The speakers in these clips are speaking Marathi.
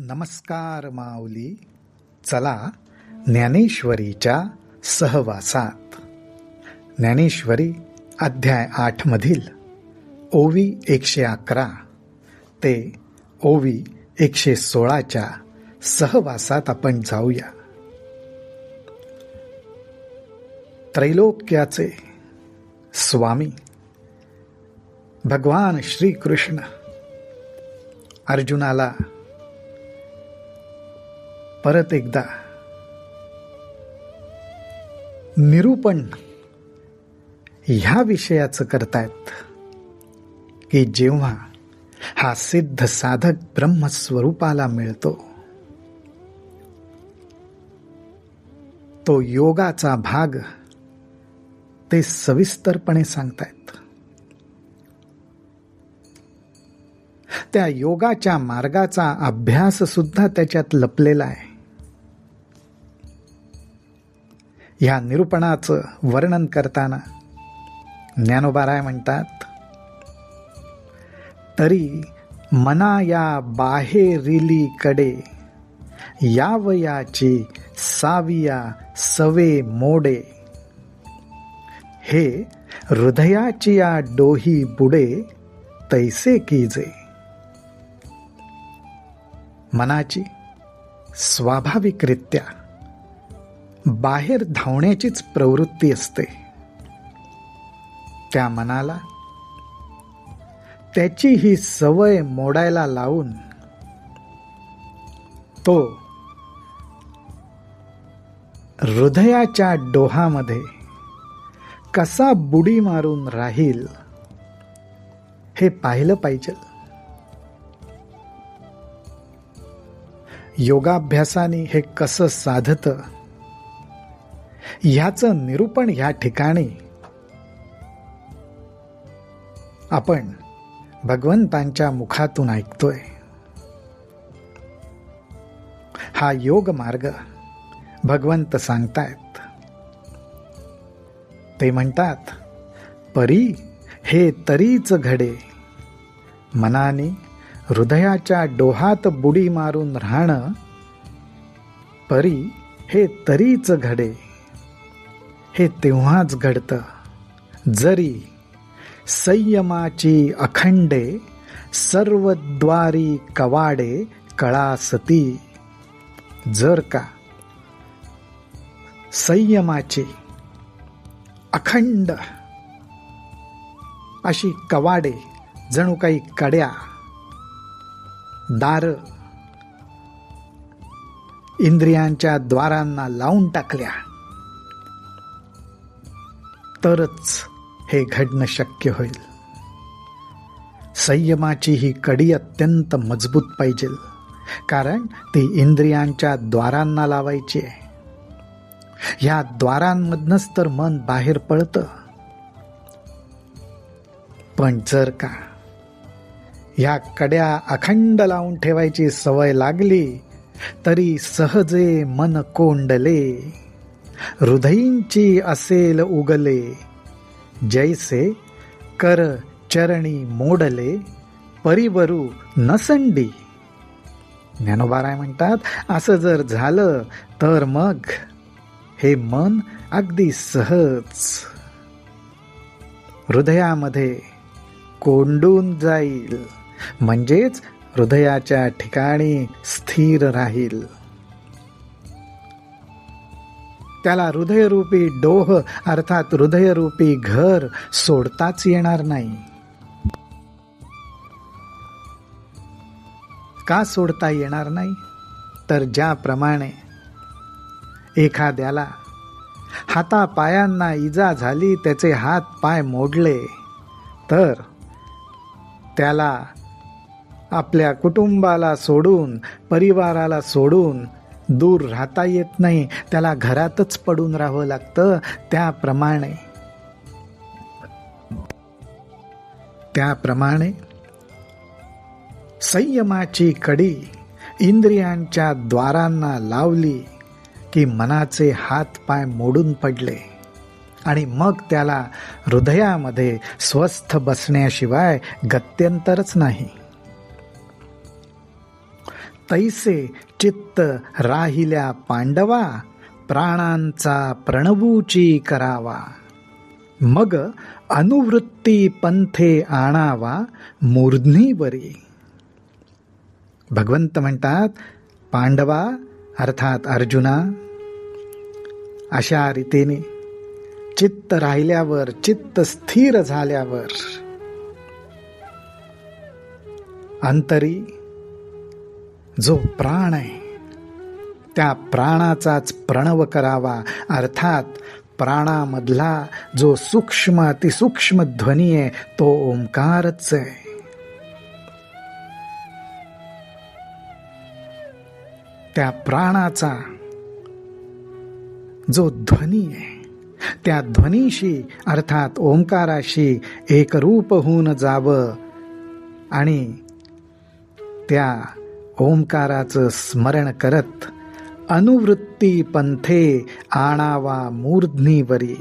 नमस्कार माऊली. चला ज्ञानेश्वरीच्या सहवासात. ज्ञानेश्वरी अध्याय 8 मधील ओवी 111 ते ओवी 116च्या सहवासात आपण जाऊया. त्रैलोक्याचे स्वामी भगवान श्रीकृष्ण अर्जुनाला परत एकदा निरूपण ह्या विषयाचं करतायत की जेव्हा हा सिद्ध साधक ब्रह्मस्वरूपाला मिळतो, तो योगाचा भाग ते सविस्तरपणे सांगतायत. त्या योगाच्या मार्गाचा अभ्यास सुद्धा त्याच्यात लपलेला आहे. ह्या निरूपणाचं वर्णन करताना ज्ञानोबाराय म्हणतात, तरी मना या बाहेरिलीकडे यावयाची साविया सवे मोडे, हे हृदयाची या डोही बुडे तैसे कीजे. मनाची स्वाभाविकरित्या बाहेर धावण्याचीच प्रवृत्ती असते. त्या मनाला त्याची ही सवय मोडायला लावून तो हृदयाच्या डोहामध्ये कसा बुडी मारून राहील हे पाहिलं पाहिजे. योगाभ्यासाने हे कसं साधतं ह्याचं निरूपण ह्या ठिकाणी आपण भगवंतांच्या मुखातून ऐकतोय. हा योग मार्ग भगवंत सांगतायत. ते म्हणतात, परी हे तरीच घडे, मनाने हृदयाच्या डोहात बुडी मारून राहणं परी हे तरीच घडे. हे तेव्हाच घडतं जरी संयमाची अखंडे सर्वद्वारी कवाडे कळासती. जर का संयमाची अखंड अशी कवाडे, जणू काही कड्या, दार इंद्रियांच्या द्वारांना लावून टाकल्या, तरच हे घडणं शक्य होईल. संयमाची ही कडी अत्यंत मजबूत पाहिजे, कारण ती इंद्रियांच्या द्वारांना लावायची आहे. ह्या द्वारांमधनच तर मन बाहेर पळतं. पण जर का ह्या कड्या अखंड लावून ठेवायची सवय लागली, तरी सहजे मन कोंडले, हृदयींची असेल उगले, जैसे कर चरणी मोडले, परिवरू नसंडी. ज्ञानोबाराय म्हणतात, असं जर झालं तर मग हे मन अगदी सहज हृदयामध्ये कोंडून जाईल, म्हणजेच हृदयाच्या ठिकाणी स्थिर राहील. त्याला हृदयरूपी डोह अर्थात हृदयरूपी घर सोडताच येणार नाही. का सोडता येणार नाही? तर ज्याप्रमाणे एखाद्याला हातापायांना इजा झाली, त्याचे हात पाय मोडले, तर त्याला आपल्या कुटुंबाला सोडून, परिवाराला सोडून दूर राहता येत नाही. त्याला घरातच पडून राहावं लागतं. त्याप्रमाणे संयमाची कडी इंद्रियांच्या द्वारांना लावली की मनाचे हात पाय मोडून पडले आणि मग त्याला हृदयामध्ये स्वस्थ बसण्याशिवाय गत्यंतरच नाही. तैसे चित्त राहिल्या पांडवा, प्राणांचा प्रणवूची करावा. मग अनुवृत्ती पंथे आणावा, मूर्ध्नीवरी. भगवंत म्हणतात, पांडवा अर्थात अर्जुना, अशा रीतीने चित्त राहिल्यावर, चित्त स्थिर झाल्यावर अंतरी जो प्राण आहे त्या प्राणाचाच प्रणव करावा. अर्थात प्राणामधला जो सूक्ष्म अतिसूक्ष्म ध्वनी आहे तो ओंकारच आहे. त्या प्राणाचा जो ध्वनी आहे त्या ध्वनीशी अर्थात ओंकाराशी एकरूप होऊन जावं आणि त्या ओंकाराचं स्मरण करत अनुवृत्ती पंथे आणावा मूर्ध्नीवरी.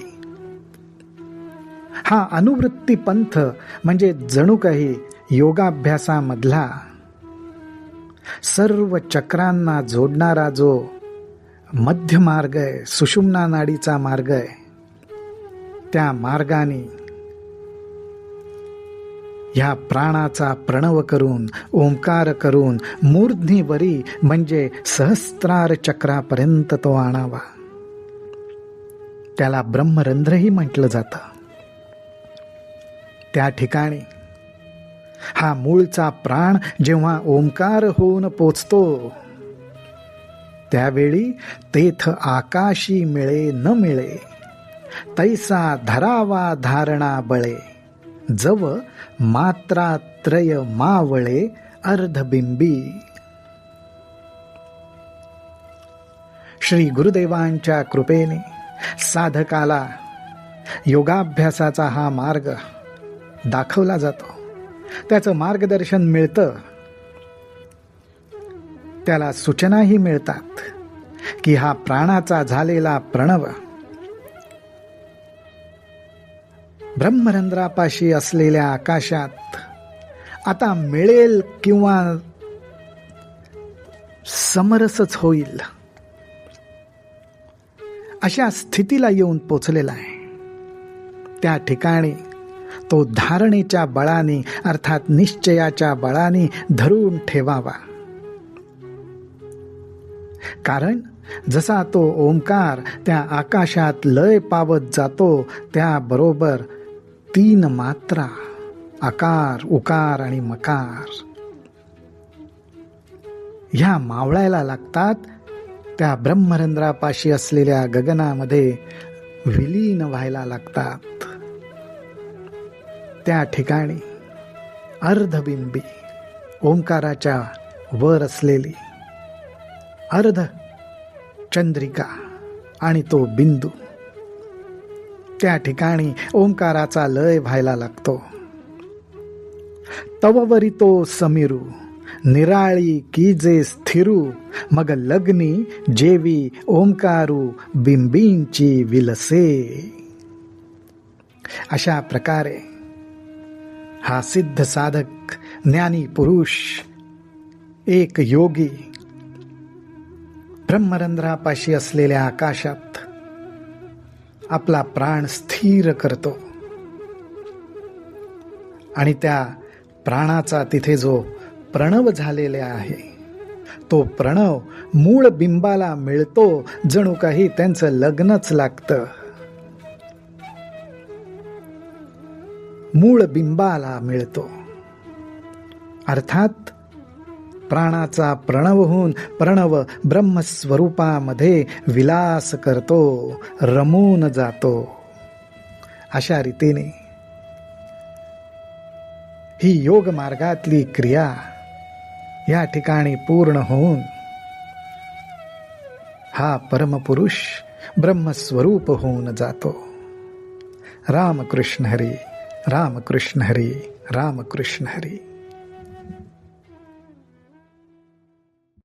हा अनुवृत्ती पंथ म्हणजे जणू काही योगाभ्यासामधला सर्व चक्रांना जोडणारा जो मध्य मार्ग आहे, सुषुम्ना नाडीचा मार्ग आहे, त्या मार्गाने ह्या प्राणाचा प्रणव करून, ओंकार करून मूर्ध्नीवरी म्हणजे सहस्त्रार चक्रापर्यंत तो आणावा. त्याला ब्रह्मरंध्रही म्हटलं जातं. त्या ठिकाणी हा मूळचा प्राण जेव्हा ओंकार होऊन पोचतो त्यावेळी तेथ आकाशी मिळे न मिळे, तैसा धरावा धारणा बळे, जव मात्रात्रय मावळे अर्धबिंबी. श्री गुरुदेवांच्या कृपेने साधकाला योगाभ्यासाचा हा मार्ग दाखवला जातो, त्याचं मार्गदर्शन मिळतं, त्याला सूचनाही मिळतात की हा प्राणाचा झालेला प्रणव ब्रह्मरंध्रापाशी असलेल्या आकाशात आता मिळेल किंवा समरसच होईल अशा स्थितीला येऊन पोचलेला आहे. त्या ठिकाणी तो धारणेच्या बळाने अर्थात निश्चयाच्या बळाने धरून ठेवावा. कारण जसा तो ओंकार त्या आकाशात लय पावत जातो त्याबरोबर 3 मात्रा आकार, उकार आणि मकार ह्या मावळायला लागतात, त्या ब्रह्मरंध्रापाशी असलेल्या गगनामध्ये विलीन व्हायला लागतात. त्या ठिकाणी अर्धबिंबी ओंकाराच्या वर असलेली अर्ध चंद्रिका आणि तो बिंदू, त्या ठिकाणी ओंकाराचा लय व्हायला लागतो. तववरी तो समीरू निराळी कीजे स्थिरू, मग लग्नी जेवी ओंकारू बिंबींची विलसे. अशा प्रकारे हा सिद्ध साधक ज्ञानी पुरुष, एक योगी ब्रह्मरंध्रापाशी असलेल्या आकाशात आपला प्राण स्थिर करतो आणि त्या प्राणाचा तिथे जो प्रणव झालेला आहे तो प्रणव मूळ बिंबाला मिळतो, जणू काही त्यांचं लग्नच लागतं. मूळ बिंबाला मिळतो अर्थात प्राणाचा प्रणव होऊन प्रणव ब्रह्मस्वरूपामध्ये विलास करतो, रमून जातो. अशा रीतीने ही योग मार्गातली क्रिया या ठिकाणी पूर्ण होऊन हा परमपुरुष ब्रह्मस्वरूप होऊन जातो. रामकृष्ण हरी, रामकृष्ण हरी, रामकृष्ण हरी.